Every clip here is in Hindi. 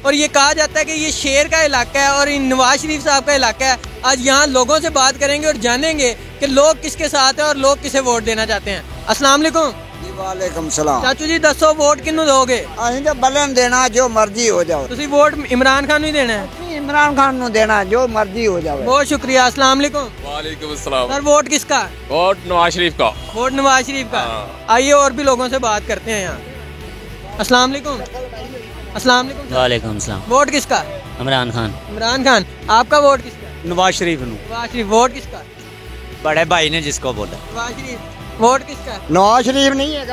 और ये कहा जाता है कि ये शेर का इलाका है और नवाज शरीफ साहब का इलाका है। आज यहाँ लोगों से बात करेंगे और जानेंगे कि लोग किसके साथ हैं और लोग किसे वोट देना चाहते हैं। अस्सलाम वालेकुम। वालेकुम सलाम। चाचू जी दसो वोट किन्नू दोगे? तो बलन देना जो मर्जी हो जाओ। तुसी वोट इमरान खान नूं देना है? इमरान खान नू देना जो मर्जी हो जाए। बहुत शुक्रिया। अस्सलाम वालेकुम। वालेकुम अस्सलाम। सर वोट किसका? वोट नवाज शरीफ का। वोट नवाज शरीफ का। आइए और भी लोगों से बात करते हैं यहाँ। अस्सलाम वालेकुम। अस्सलाम वालेकुम। वालेकुम सलाम। वोट किसका? इमरान खान। इमरान खान। आपका वोट किसका? नवाज शरीफ नवाज शरीफ। वोट किसका? बड़े भाई ने जिसको बोला। नवाज शरीफ। वोट किसका? नवाज शरीफ नहीं है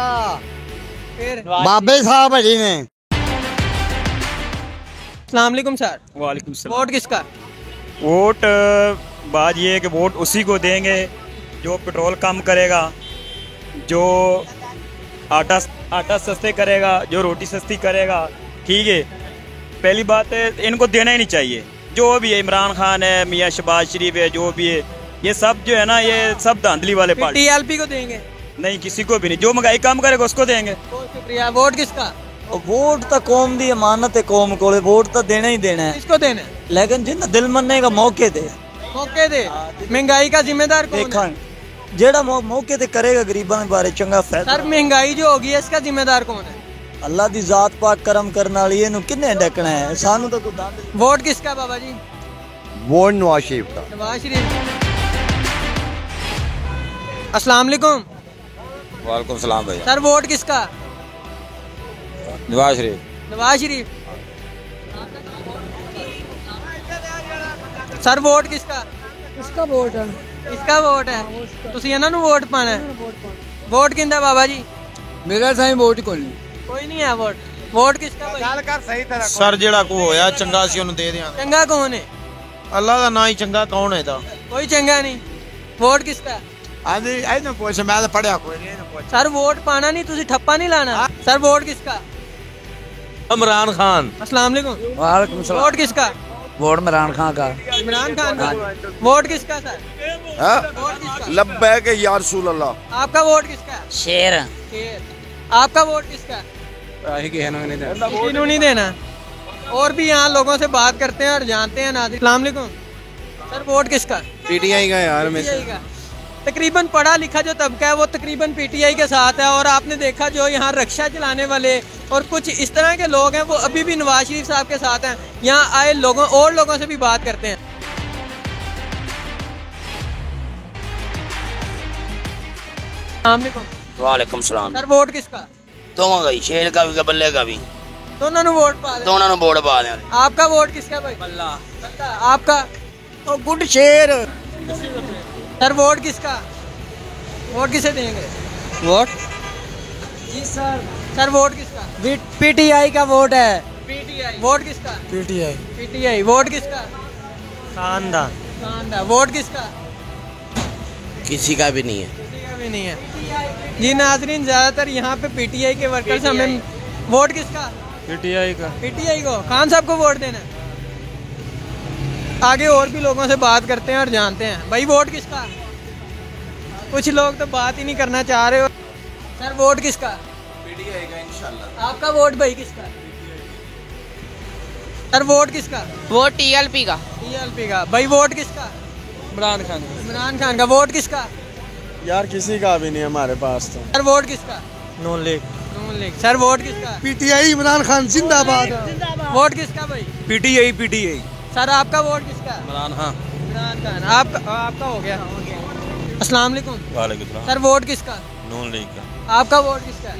फिर बाबे साहब जी ने। अस्सलाम वालेकुम सर। वालेकुम सलाम। वोट किसका? वोट बात ये है कि वोट उसी को देंगे जो पेट्रोल कम करेगा, जो आटा सस्ते करेगा, जो रोटी सस्ती करेगा। ठीक है, पहली बात है इनको देना ही नहीं चाहिए। जो भी है, इमरान खान है, मियाँ शहबाज शरीफ है, जो भी है, ये सब जो है ना, ये सब धांधली वाले पार्टी। टीएलपी को देंगे? नहीं, किसी को भी नहीं। जो महंगाई कम करेगा उसको देंगे। बहुत शुक्रिया। वोट किसका? वोट तो कौम दी अमानत है, कौम को वोट तो देना ही देना है। किसको देना है? लेकिन जिन्ना दिल मनने का मौके दे। मौके दे। महंगाई का जिम्मेदार कौन देखा है? जेड़ा मौके ते करेगा गरीबां दे बारे चंगा फायदा। सर महंगाई जो होगी है इसका जिम्मेदार कौन है? अल्लाह दी जात पाक करम करने वाली है, किन्ने डकना है, सानू तो कोई दांद। वोट किसका बाबा जी? वोट नवाज शरीफ का। नवाज शरीफ। अस्सलाम वालेकुम। वालेकुम सलाम भैया। सर वोट किसका? नवाज शरीफ। नवाज शरीफ। सर वोट किसका? इसका वोट है। इसका वोट है। तुसी इन्हां नूं वोट पाना है। वोट किंदा बाबा जी? मेरा साईं वोट कोई नहीं है वोट। वोट किसका भाई? सर जेड़ा को होया चंगा सी ओनू दे दियां। चंगा कौन है? अल्लाह दा ना ही चंगा कौन है दा? कोई चंगा नहीं। वोट किसका? मैं तो पढ़िया कोई नहीं। सर वोट पाना नहीं, तुसी ठप्पा नहीं लाना। सर वोट किसका? इमरान खान। अस्सलाम वालेकुम। वालेकुम सलाम। वोट किसका? वोट इमरान खान का। इमरान खान का। वोट किसका सर? वोट किसका? लब्बैक या रसूल अल्लाह। आपका वोट किसका? शेर। शेर। आपका वोट किसका? किसी नहीं देना। और भी यहाँ लोगों से बात करते हैं और जानते हैं। नाज़रीन अस्सलाम वालेकुम। सर वोट किसका? पीटीआई का यार में पीटीआई का। तकरीबन पढ़ा लिखा जो तबका है वो तकरीबन पीटीआई के साथ है। और आपने देखा जो यहाँ रक्षा चलाने वाले और कुछ इस तरह के लोग हैं वो अभी भी नवाज शरीफ साहब के साथ हैं। यहाँ आए लोगों और लोगों से भी बात करते हैं। वालेकुम सलाम। सर वोट किसका? दोनों का ही, शेर का भी बल्ले का भी। दोनों ने वोट पा दिया। दोनों ने वोट पा दिया। आपका वोट किसका भाई? बल्ला। आपका? ओ गुड शेर। सर वोट किसका? वोट किसे देंगे? वोट जी सर। सर वोट किसका? पीटीआई का वोट है। पीटीआई। वोट किसका? पीटीआई। पीटीआई। वोट किसका? खानदा। खानदा। वोट किसका? किसी का भी नहीं है। किसी का भी नहीं है। जी नाजरीन, ज्यादातर यहाँ पे पीटीआई के वर्कर्स हमें। वोट किसका? पीटीआई का। पीटीआई को। खान साहब को वोट देना है। आगे और भी लोगों से बात करते हैं और जानते हैं। भाई वोट किसका? कुछ लोग तो बात ही नहीं करना चाह रहे हो। सर वोट किसका? पीटीआई का इंशाल्लाह। आपका वोट भाई किसका? सर वोट किसका? वोट टीएलपी का। टीएलपी का। भाई वोट किसका? इमरान खान। इमरान खान का। वोट किसका? यार किसी का भी नहीं हमारे पास तो। सर वोट किसका? नून लीग। नून लीग। सर वोट किसका? पीटीआई इमरान खान जिंदाबाद। वोट किसका भाई? PTI PTI. सर आपका वोट किसका? इमरान खान। इमरान खान। आपका हो गया। अस्सलाम वालेकुम। वालेकुम सलाम। सर वोट किसका? नून लीग का। आपका वोट किसका?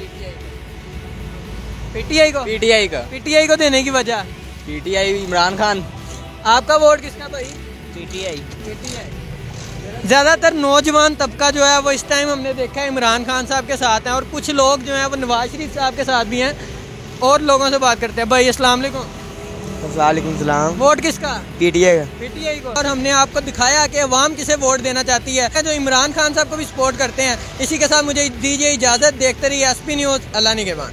पीटीआई को। पीटीआई का। पीटीआई को देने की वजह? पीटीआई इमरान खान। आपका वोट किसका भाई? पीटीआई। पीटीआई। ज़्यादातर नौजवान तबका जो है वो इस टाइम हमने देखा है इमरान खान साहब के साथ हैं और कुछ लोग जो हैं वो नवाज शरीफ साहब के साथ भी हैं। और लोगों से बात करते हैं। भाई अस्सलाम वालेकुम। वालेकुम सलाम। वोट किसका? पीटीआई का। पीटीआई को। और हमने आपको दिखाया कि अवाम किसे वोट देना चाहती है, जो इमरान खान साहब को भी सपोर्ट करते हैं। इसी के साथ मुझे दीजिए इजाज़त। देखते रहिए एसपी न्यूज़। अल्लाह निगहबान।